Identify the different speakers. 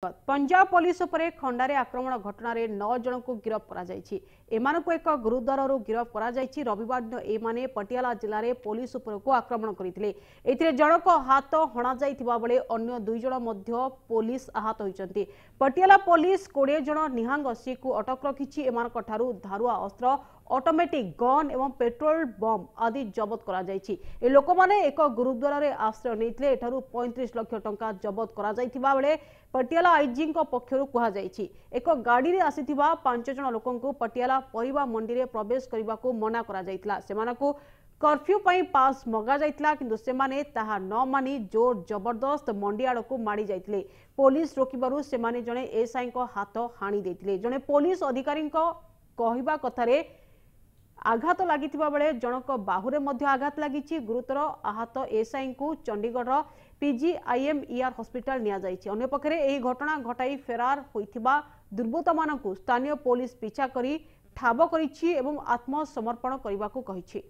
Speaker 1: Punjab police उपरे खंडारे आक्रमण घटना रे 9 जन को गिरफ करा जायछि। एमानको एक गुरुद्वार गिरफ करा जायछि। रविवार दिन एमाने पटियाला जिले में पुलिस उपर को आक्रमण करथिले। एथिरे जनक हाथ हणा जायथिबा बेले अन्य 2 जन मध्य पुलिस आहत होइचंती। पटियाला पुलिस 20 जन निहांगसी को अटक रखिछि। एमानक ठारू धारुआ अस्त्र, ऑटोमेटिक गन एवं पेट्रोल बम आदि जबत करा जायछि। ए लोक माने एक गुरुद्वार रे आश्रय नेथिले। एठारू 35 लाख टंका जबत करा जायथिबा बेले पटियाला आईजी पक्षर कहुई एक गाड़ी रे आसीथिबा 5 जन लोकंकु पटियाला परिबा मंडी रे प्रवेश करने को मना करा जायतिला। सेमानकु कर्फ्यू पई पास मगा जायतिला, किंतु सेमाने ताहा न मानी जोर जबरदस्त मंडी आड़ को माड़ी जायतिले। पुलिस रोकिबारु सेमाने जने एसआई को हाथ हाणी देथिले। जने पुलिस अधिकारी को कहिबा कथारे आघात लागिथिबा बेले जनक बाहुरे मध्य आघात लागिछि। गुरुतर आहत एसआई को चंडीगढ़ पीजीआईएमईआर हॉस्पिटल निया जायछि। अन्य पक्षरे एही घटना घटाई फेरार होइथिबा दुर्बृत्त मानकु स्थानीय पुलिस पिछा करी ठाब करिछि एवं आत्मसमर्पण करबाकू कहिछि।